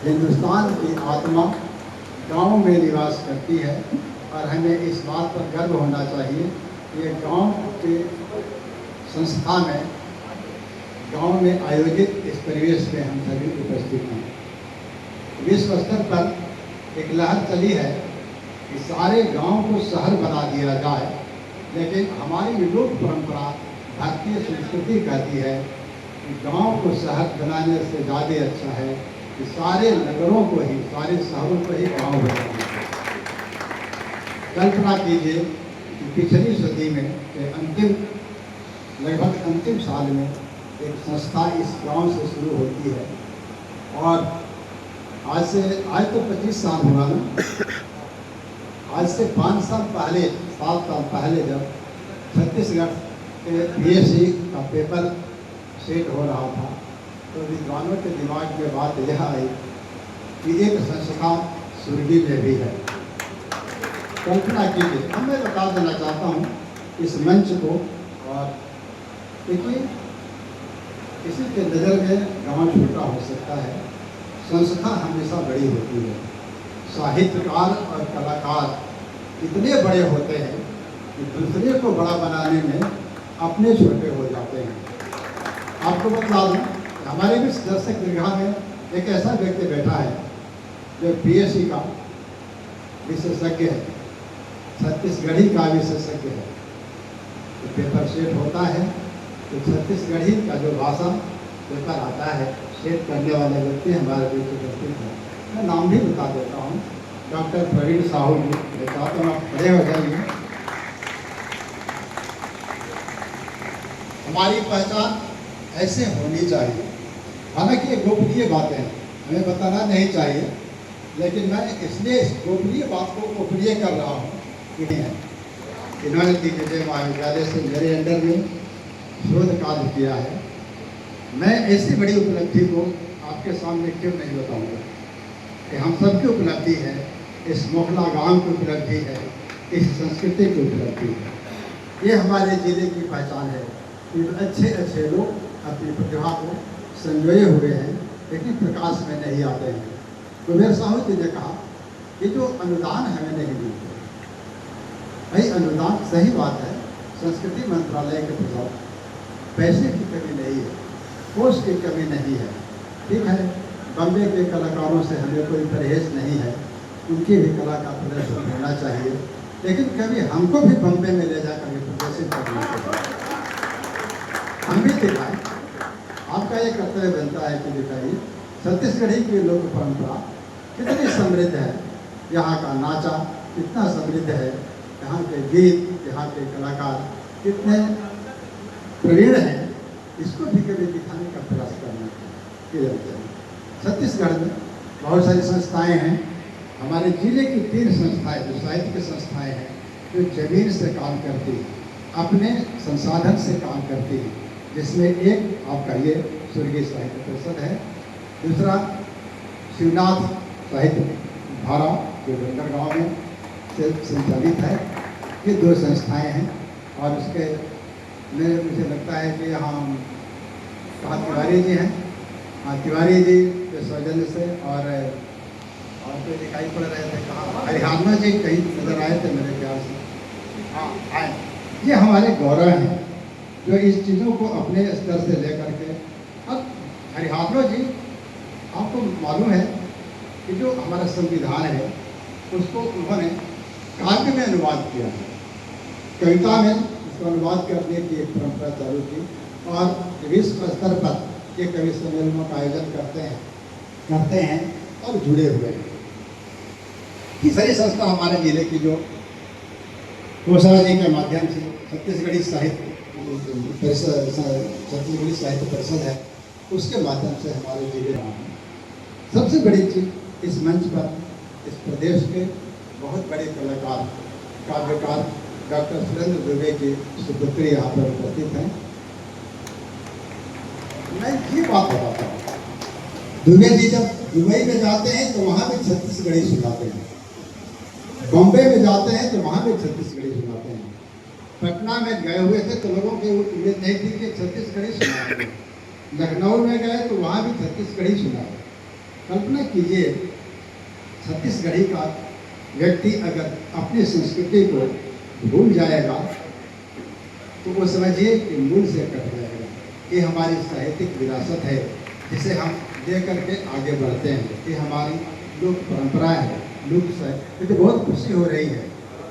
हिंदुस्तान की आत्मा गांव में निवास करती है और हमें इस बात पर गर्व होना चाहिए कि ये गांव के संस्था में, गांव में आयोजित इस परिवेश में हम सभी उपस्थित हैं। विश्व स्तर पर एक लहर चली है कि सारे गांव को शहर बना दिया जाए, लेकिन हमारी लोक परंपरा भारतीय संस्कृति कहती है कि गांव को शहर बनाने से ज़्यादा अच्छा है कि सारे नगरों को ही, सारे शहरों को ही गांव बना दिया। कल्पना कीजिए कि पिछली सदी में लगभग अंतिम साल में एक संस्था इस गांव से शुरू होती है और आज तो 25 साल हुआ ना, आज से 5 साल पहले, 7 साल पहले जब छत्तीसगढ़ के PSC का पेपर सेट हो रहा था तो विद्वानों के दिमाग में बात यह आई कि एक संस्था सुरगी में भी है। कल्पना कीजिए। अब मैं बता देना चाहता हूँ इस मंच को, और देखिए किसी के नज़र में गांव छोटा हो सकता है, संस्था हमेशा बड़ी होती है। साहित्यकार और कलाकार इतने बड़े होते हैं कि दूसरे को बड़ा बनाने में अपने छोटे हो जाते हैं। आपको बता दूँ, हमारे भी दर्शक दीर्घा में एक ऐसा व्यक्ति बैठा है जो PSC का विशेषज्ञ है, छत्तीसगढ़ी का विशेषज्ञ है। तो पेपर सेट होता है तो छत्तीसगढ़ी का जो भाषा पेपर आता है, सेट करने वाले व्यक्ति हमारे बीच उपस्थित हैं। मैं नाम भी बता देता हूँ, डॉक्टर प्रवीण साहू जी। मैं चाहता हूँ आप खड़े हो जाइए। हमारी पहचान ऐसे होनी चाहिए। हालांकि ये गोपनीय बातें हैं, हमें बताना नहीं चाहिए, लेकिन मैं इसलिए इस गोपनीय बात को गोपनीय कर रहा हूँ कि इन्होंने दिग्विजय महाविद्यालय से मेरे अंडर में शोध कार्य किया है। मैं ऐसी बड़ी उपलब्धि को आपके सामने क्यों नहीं बताऊंगा कि हम सबकी उपलब्धि है, इस मोखला गांव की उपलब्धि है, इस संस्कृति की उपलब्धि है। ये हमारे जिले की पहचान है कि अच्छे अच्छे लोग अपनी प्रतिभा को संजोए हुए हैं, लेकिन प्रकाश में नहीं आते हैं। तो मेरे साहू जी ने कहा कि जो अनुदान हमें नहीं मिलते, भाई अनुदान सही बात है, संस्कृति मंत्रालय के प्रभाव पैसे की कमी नहीं है, कोष की कमी नहीं है, ठीक है। बम्बे के कलाकारों से हमें कोई परहेज नहीं है, उनकी भी कला का प्रदर्शन होना चाहिए, लेकिन कभी हमको भी बम्बे में ले जाकर प्रदर्शित करना चाहिए। हम भी दिखाएं, आपका ये कर्तव्य बनता है कि दिखाइए छत्तीसगढ़ी की लोक परंपरा कितनी समृद्ध है, यहाँ का नाचा कितना समृद्ध है, यहाँ के गीत, यहाँ के कलाकार कितने प्रवीण हैं, इसको भी कभी दिखाने का प्रयास करना चाहिए। छत्तीसगढ़ में बहुत सारी संस्थाएं हैं। हमारे जिले की 3 संस्थाएं जो साहित्य की संस्थाएं हैं, जो जमीन से काम करती हैं, अपने संसाधन से काम करती हैं, जिसमें एक आपका ये स्वर्गीय साहित्य परिषद है, दूसरा शिवनाथ साहित्य धारा जो डोंगरगांव में से संचालित है। ये 2 संस्थाएं हैं और उसके में मुझे लगता है कि यहाँ कहाँ तिवारी जी हैं, हाँ तिवारी जी के सौजन्य से, और तो दिखाई पड़ रहे थे कहाँ, हरियाणा जी कहीं नजर आए थे मेरे ख्याल से, हाँ आए। ये हमारे गौरव हैं जो इस चीज़ों को अपने स्तर से लेकर के, अब हरियाणा जी आपको मालूम है कि जो हमारा संविधान है उसको उन्होंने काव्य में अनुवाद किया है, कविता में उसको अनुवाद करने की एक परंपरा चालू की, और विश्व स्तर पर ये कवि सम्मेलनों का आयोजन करते हैं और जुड़े हुए हैं। तीसरी संस्था हमारे जिले की जो कोसा जी के माध्यम से छत्तीसगढ़ी साहित्य परिषद है, उसके माध्यम से हमारे जिले में सबसे बड़ी चीज इस मंच पर इस प्रदेश के बहुत बड़े कलाकार काव्यकार डॉक्टर सुरेंद्र दुबे की सुपुत्री यहाँ पर उपस्थित हैं। मैं ये बात बताता हूँ, दुबे जी जब दुबई में जाते हैं तो वहाँ भी छत्तीसगढ़ी सुनाते हैं, बॉम्बे में जाते हैं तो वहाँ भी छत्तीसगढ़ी सुनाते हैं, पटना में गए हुए थे तो लोगों की उम्मीद नहीं थी कि छत्तीसगढ़ी सुनाते हैं, लखनऊ में गए तो वहाँ भी छत्तीसगढ़ी सुनाते, कल्पना कीजिए छत्तीसगढ़ी का व्यक्ति अगर अपनी संस्कृति को भूल जाएगा तो वो समझिए कि मूल से कट जाएगा। ये हमारी साहित्यिक विरासत है जिसे हम ले करके आगे बढ़ते हैं। ये हमारी लोक परंपरा है, लोक साहित्य। मुझे बहुत खुशी हो रही है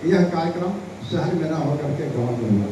यह कार्यक्रम शहर में ना होकर के गाँव में हुआ।